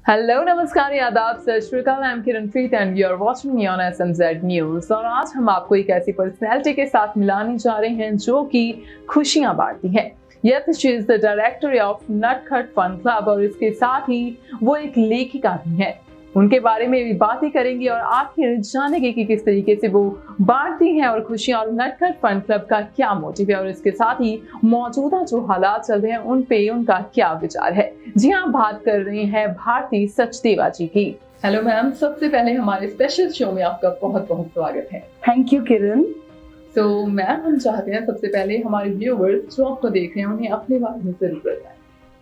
Hello नमस्कार आदाब सत श्री अकाल। I am Kiranpreet and you are watching me on SMZ news. और आज हम आपको एक ऐसी पर्सनैलिटी के साथ मिलाने जा रहे हैं जो कि खुशियां बांटती है। Yes, she is the director of नटखट फन क्लब और इसके साथ ही वो एक लेखिका भी है। उनके बारे में भी बातें करेंगे और आखिर जानेंगे कि किस तरीके से वो बांटती हैं और खुशियां और नटखट फन क्लब का क्या मोटिव है और इसके साथ ही मौजूदा जो हालात चल रहे हैं उन पे उनका क्या विचार है। जी हाँ, बात कर रहे हैं भारती सचदेवा जी की। हेलो मैम, सबसे पहले हमारे स्पेशल शो में आपका बहुत बहुत स्वागत है। थैंक यू किरण। तो मैम, हम चाहते हैं सबसे पहले हमारे व्यूअर्स जो आपको देख रहे हैं उन्हें अपने बारे में जरूर बताएं।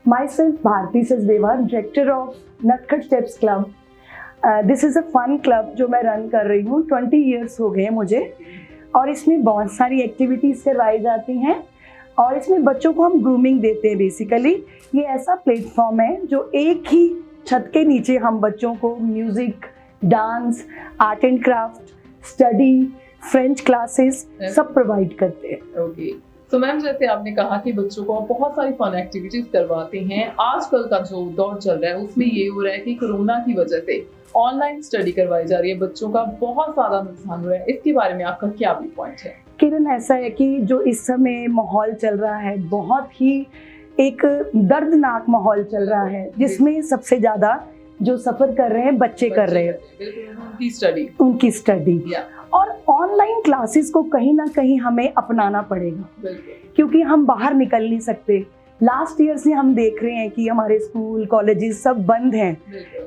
Myself Bharti Sachdeva, director of Natkhat steps club. This is a fun club जो मैं रन कर रही हूँ। 20 इयर्स हो गए हैं मुझे और इसमें बहुत सारी एक्टिविटीज़ करवाई जाती हैं और इसमें बच्चों को हम ग्रूमिंग देते हैं। बेसिकली ये ऐसा प्लेटफॉर्म है जो एक ही छत के नीचे हम बच्चों को music, dance, art and craft, study, French classes सब प्रोवाइड करते हैं। ओके, तो मैम जैसे आपने कहा कि बच्चों को बहुत सारी फन एक्टिविटीज करवाते हैं। आजकल का जो दौर चल रहा है उसमें ये हो रहा है कि कोरोना की वजह से ऑनलाइन स्टडी करवाई जा रही है, बच्चों का बहुत ज्यादा नुकसान हो रहा है। इसके बारे में आपका क्या व्यू पॉइंट है? किरण, ऐसा है कि जो इस समय माहौल चल रहा है बहुत ही एक दर्दनाक माहौल चल रहा है जिसमें सबसे ज्यादा जो सफर कर रहे हैं बच्चे कर रहे हैं उनकी स्टडी और ऑनलाइन क्लासेस को कहीं ना कहीं हमें अपनाना पड़ेगा क्योंकि हम बाहर निकल नहीं सकते। लास्ट ईयर से हम देख रहे हैं कि हमारे स्कूल कॉलेजेस सब बंद हैं,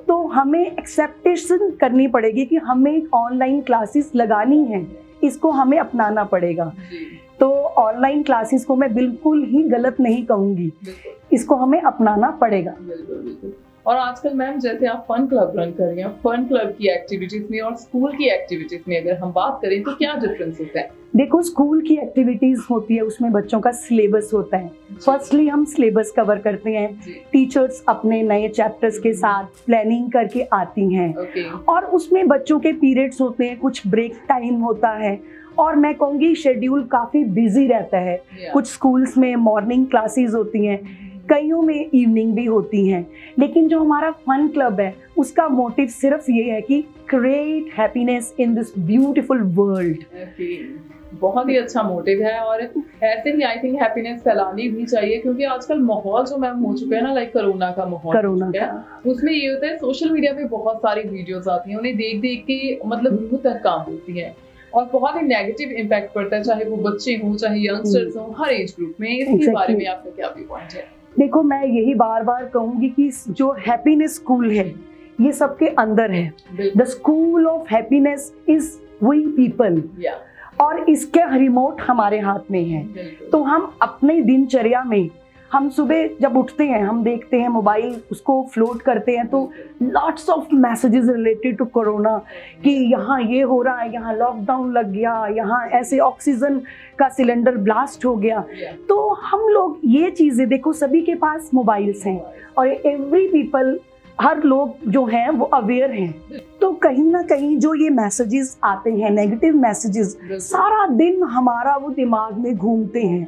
तो हमें एक्सेप्टेशन करनी पड़ेगी कि हमें एक ऑनलाइन क्लासेस लगानी है, इसको हमें अपनाना पड़ेगा। तो ऑनलाइन क्लासेस को मैं बिल्कुल ही गलत नहीं कहूँगी, इसको हमें अपनाना पड़ेगा। और आजकल मैम जैसे आप फन क्लब रन कर रही हैं, फन क्लब की एक्टिविटीज में और स्कूल की एक्टिविटीज में अगर हम बात करें तो क्या डिफरेंस होता है? देखो, स्कूल की एक्टिविटीज होती है उसमें बच्चों का सिलेबस होता है। फर्स्टली हम सिलेबस कवर करते हैं, टीचर्स अपने नए चैप्टर्स के साथ प्लानिंग करके आती हैं और उसमें बच्चों के पीरियड्स होते हैं, कुछ ब्रेक टाइम होता है और मैं कहूँगी शेड्यूल काफ़ी बिजी रहता है। कुछ स्कूल्स में मॉर्निंग क्लासेस होती हैं, कईयों में इवनिंग भी होती हैं, लेकिन जो हमारा फन क्लब है उसका मोटिव सिर्फ ये है कि create happiness in this beautiful world. बहुत ही अच्छा मोटिव है और ऐसे ही आई थिंक हैप्पीनेस फैलानी भी चाहिए क्योंकि आजकल माहौल जो मैम हो चुका है ना, लाइक कोरोना का माहौल उसमें ये होता है सोशल मीडिया पे बहुत सारी वीडियोस आती हैं, उन्हें देख देख के मतलब मुंह तक काम होती है और बहुत ही नेगेटिव इम्पैक्ट पड़ता है, चाहे वो बच्चे हों चाहे यंगस्टर्स हों, हर एज ग्रुप में। इसके बारे में आपका क्या व्यू पॉइंट है? देखो, मैं यही बार बार कहूंगी कि जो हैप्पीनेस स्कूल है ये सबके अंदर है। The school of happiness is we people और इसके रिमोट हमारे हाथ में है। तो हम अपने दिनचर्या में हम सुबह जब उठते हैं हम देखते हैं मोबाइल, उसको फ्लोट करते हैं तो lots of messages related to corona कि यहाँ ये हो रहा है, यहाँ लॉकडाउन लग गया, यहाँ ऐसे ऑक्सीजन का सिलेंडर ब्लास्ट हो गया। तो हम लोग ये चीज़ें देखो, सभी के पास मोबाइल्स हैं और एवरी पीपल, हर लोग जो हैं वो अवेयर हैं। तो कहीं ना कहीं जो ये मैसेजेस आते हैं, नेगेटिव मैसेजेस, सारा दिन हमारा वो दिमाग में घूमते हैं।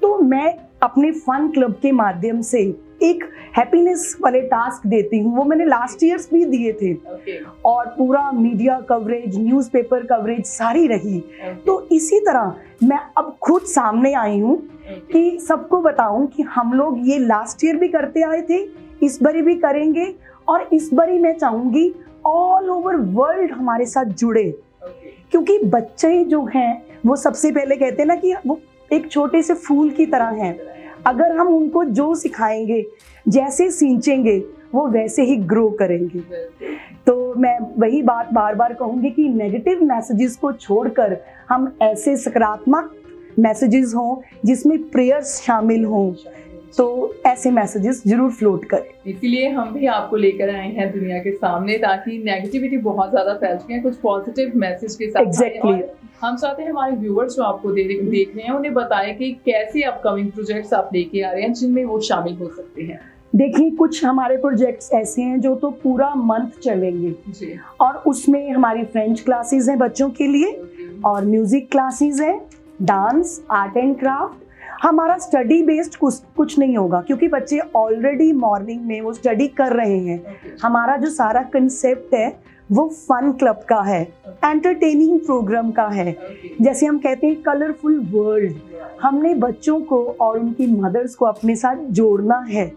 तो मैं अपने फन क्लब के माध्यम से एक हैप्पीनेस वाले टास्क देती हूँ, वो मैंने लास्ट ईयर्स भी दिए थे और पूरा मीडिया कवरेज, न्यूज़पेपर कवरेज सारी रही। तो इसी तरह मैं अब खुद सामने आई हूँ कि सबको बताऊं कि हम लोग ये लास्ट ईयर भी करते आए थे, इस बारी भी करेंगे और इस बारी मैं चाहूँगी ऑल ओवर वर्ल्ड हमारे साथ जुड़े क्योंकि बच्चे जो हैं वो सबसे पहले कहते हैं ना कि वो एक छोटे से फूल की तरह हैं। अगर हम उनको जो सिखाएंगे, जैसे सींचेंगे, वो वैसे ही ग्रो करेंगे। तो मैं वही बात बार बार कहूँगी कि नेगेटिव मैसेजेस को छोड़कर हम ऐसे सकारात्मक मैसेजेस हों जिसमें प्रेयर्स शामिल हों, तो ऐसे मैसेजेस जरूर फ्लोट करें। इसीलिए हम भी आपको लेकर आए हैं दुनिया के सामने ताकि नेगेटिविटी बहुत ज्यादा फैल चुकी है, कुछ पॉजिटिव मैसेज के साथ। Exactly. हम चाहते हैं हमारे व्यूअर्स जो आपको देख रहे हैं उन्हें बताएं कि कैसे अपकमिंग प्रोजेक्ट्स आप लेके आ रहे हैं जिनमें वो शामिल हो सकते हैं। देखिए, कुछ हमारे प्रोजेक्ट्स ऐसे हैं जो तो पूरा मंथ चलेंगे जी। और उसमें हमारी फ्रेंच क्लासेस हैं बच्चों के लिए और म्यूजिक क्लासेस हैं, डांस, आर्ट एंड क्राफ्ट हमारा स्टडी बेस्ड कुछ नहीं होगा, क्योंकि बच्चे ऑलरेडी मॉर्निंग में वो स्टडी कर रहे हैं। हमारा जो सारा कंसेप्ट है वो फन क्लब का है, एंटरटेनिंग प्रोग्राम का है। जैसे हम कहते हैं कलरफुल वर्ल्ड, हमने बच्चों को और उनकी मदर्स को अपने साथ जोड़ना है।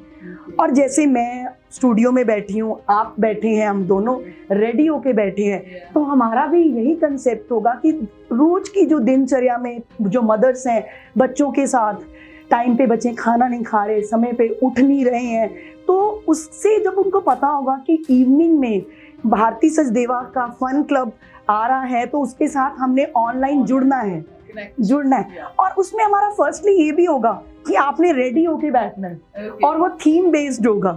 और जैसे मैं स्टूडियो में बैठी हूँ, आप बैठे हैं, हम दोनों रेडी होके बैठे हैं, तो हमारा भी यही कंसेप्ट होगा कि रोज की जो दिनचर्या में जो मदर्स हैं बच्चों के साथ, टाइम पे बच्चे खाना नहीं खा रहे, समय पे उठ नहीं रहे हैं, तो उससे जब उनको पता होगा कि इवनिंग में भारती सचदेवा का फन क्लब आ रहा है, तो उसके साथ हमने ऑनलाइन जुड़ना है। और उसमें हमारा फर्स्टली ये भी होगा कि आपने रेडी होके बैठना है, और वो थीम बेस्ड होगा।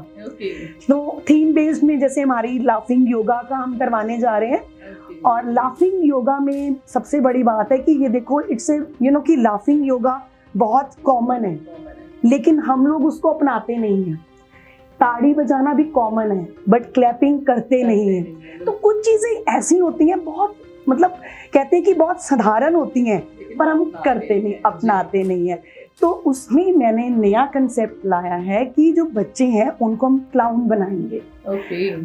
तो थीम बेस्ड में जैसे हमारी लाफिंग योगा का हम करवाने जा रहे हैं। और लाफिंग योगा में सबसे बड़ी बात है कि ये देखो, इट्स कि लाफिंग योगा बहुत कॉमन है, लेकिन हम लोग उसको अपनाते नहीं हैं। ताड़ी बजाना भी कॉमन है, बट क्लैपिंग करते नहीं हैं। तो कुछ चीजें ऐसी होती हैं, बहुत मतलब कहते हैं कि बहुत साधारण होती हैं, पर हम करते नहीं, अपनाते नहीं हैं। तो उसमें मैंने नया कंसेप्ट लाया है कि जो बच्चे हैं उनको हम क्लाउन बनाएंगे।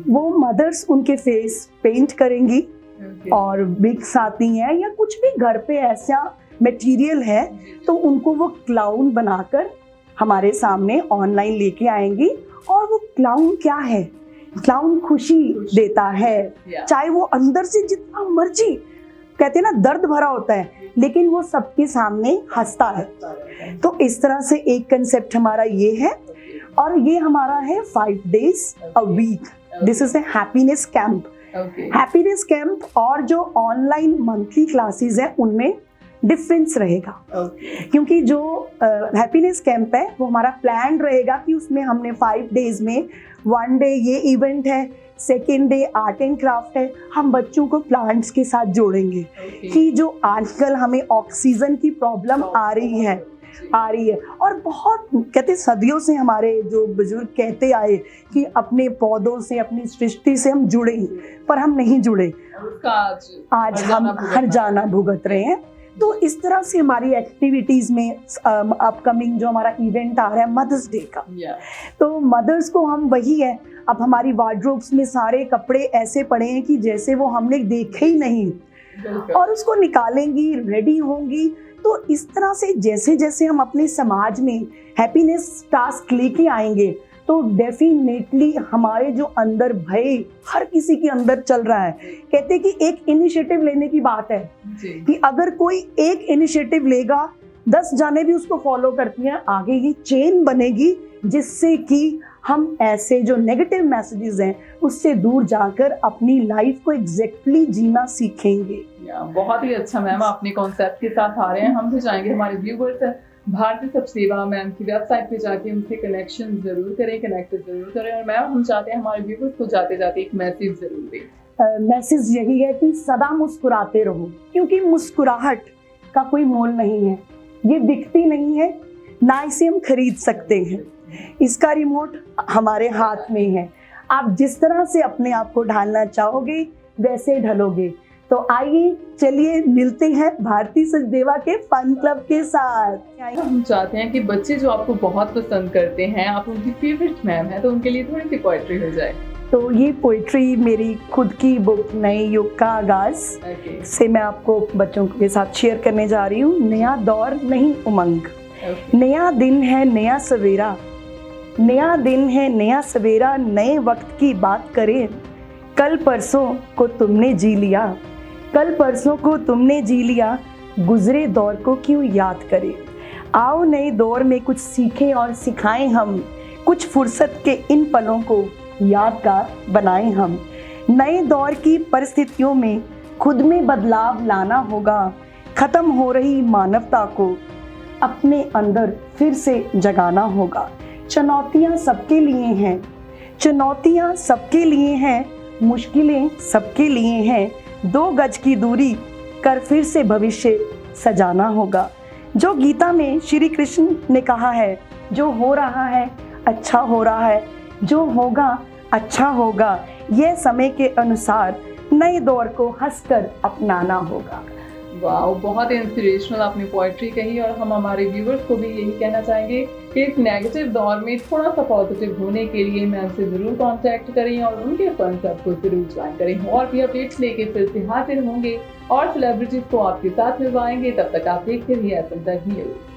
वो मदर्स उनके फेस पेंट करेंगी, और विग्स आती हैं या कुछ भी घर पे ऐसा मटेरियल है, तो उनको वो क्लाउन बनाकर हमारे सामने ऑनलाइन लेके आएंगी। और वो क्लाउन क्या है? क्लाउन खुशी देता है, चाहे वो अंदर से जितना मर्जी, कहते हैं ना, दर्द भरा होता है, लेकिन वो सबके सामने हंसता है। तो इस तरह से एक कंसेप्ट हमारा ये है, और ये हमारा है 5 days a week। This is a happiness camp. Happiness camp और जो ऑनलाइन मंथली क्लासेस है उनमें डिफरेंस रहेगा। क्योंकि जो हैप्पीनेस कैंप है वो हमारा प्लान रहेगा कि उसमें हमने 5 days में 1 day ये इवेंट है, second day art and craft है। हम बच्चों को प्लांट्स के साथ जोड़ेंगे कि जो आजकल हमें ऑक्सीजन की प्रॉब्लम आ रही है, और बहुत कहते सदियों से हमारे जो बुजुर्ग कहते आए कि अपने पौधों से, अपनी सृष्टि से हम जुड़े, पर हम नहीं जुड़े। आज हम हर जाना भुगत रहे हैं। तो इस तरह से हमारी एक्टिविटीज में अपकमिंग जो हमारा इवेंट आ रहा है मदर्स डे का, तो मदर्स को हम वही है, अब हमारी वार्डरोब्स में सारे कपड़े ऐसे पड़े हैं कि जैसे वो हमने देखे ही नहीं, और उसको निकालेंगी, रेडी होंगी। तो इस तरह से जैसे जैसे हम अपने समाज में हैप्पीनेस टास्क लेके आएंगे, तो डेफिनेटली हमारे जो अंदर भय हर किसी के अंदर चल रहा है। कहते हैं कि एक इनिशिएटिव लेने की बात है कि अगर कोई एक इनिशिएटिव लेगा, 10 जाने भी उसको फॉलो करती हैं, आगे ये चेन बनेगी, जिससे कि हम ऐसे जो नेगेटिव मैसेजेस हैं उससे दूर जाकर अपनी लाइफ को एग्जैक्टली जीना सीखेंगे। बहुत ही अच्छा मैम, अपने कॉन्सेप्ट के साथ आ रहे हैं। हम भी चाहेंगे हमारे व्यूअर्स भारती सचदेवा मैम की वेबसाइट पे जाके उनसे कनेक्शन जरूर करें, कनेक्ट जरूर करें। और मैम हम चाहते हैं हमारे व्यूअर्स को जाते जाते एक मैसेज जरूर दें। मैसेज यही है कि सदा मुस्कुराते रहो, क्योंकि मुस्कुराहट का कोई मोल नहीं है, ये दिखती नहीं है, ना इसे हम खरीद सकते हैं। इसका रिमोट हमारे हाथ में है, आप जिस तरह से अपने आप को ढालना चाहोगे वैसे ढलोगे। तो आइए चलिए मिलते हैं भारती सचदेवा के फन क्लब के साथ। हम चाहते हैं कि बच्चे जो आपको बहुत पसंद करते हैं, आप उनकी फेवरेट मैम है, तो उनके लिए थोड़ी सी पोएट्री हो जाए। तो ये पोएट्री मेरी खुद की बुक नए युग का आगाज से मैं आपको बच्चों के साथ शेयर करने जा रही हूँ। नया दौर नहीं उमंग, नया दिन है नया सवेरा, नया दिन है नया सवेरा, नए वक्त की बात करें। कल परसों को तुमने जी लिया, कल परसों को तुमने जी लिया, गुजरे दौर को क्यों याद करें। आओ नए दौर में कुछ सीखें और सिखाएं हम, कुछ फुर्सत के इन पलों को यादगार बनाएं हम। नए दौर की परिस्थितियों में खुद में बदलाव लाना होगा, खत्म हो रही मानवता को अपने अंदर फिर से जगाना होगा। चुनौतियाँ सबके लिए हैं, चुनौतियाँ सबके लिए हैं, मुश्किलें सबके लिए हैं। 2 गज की दूरी कर फिर से भविष्य सजाना होगा। जो गीता में श्री कृष्ण ने कहा है, जो हो रहा है अच्छा हो रहा है, जो होगा अच्छा होगा, यह समय के अनुसार नए दौर को हंसकर अपनाना होगा। वाह, बहुत इंस्पिरेशनल आपने पोएट्री कही और हम हमारे व्यूअर्स को भी यही कहना चाहेंगे कि इस नेगेटिव दौर में थोड़ा सा पॉजिटिव होने के लिए मैम से जरूर कांटेक्ट करें और उनके फन क्लब को जरूर ज्वाइन करें। और भी अपडेट्स लेके फिर से हाजिर होंगे और सेलिब्रिटीज को आपके साथ मिलवाएंगे। तब तक आप देखते रहिए एसएमजेड न्यूज़।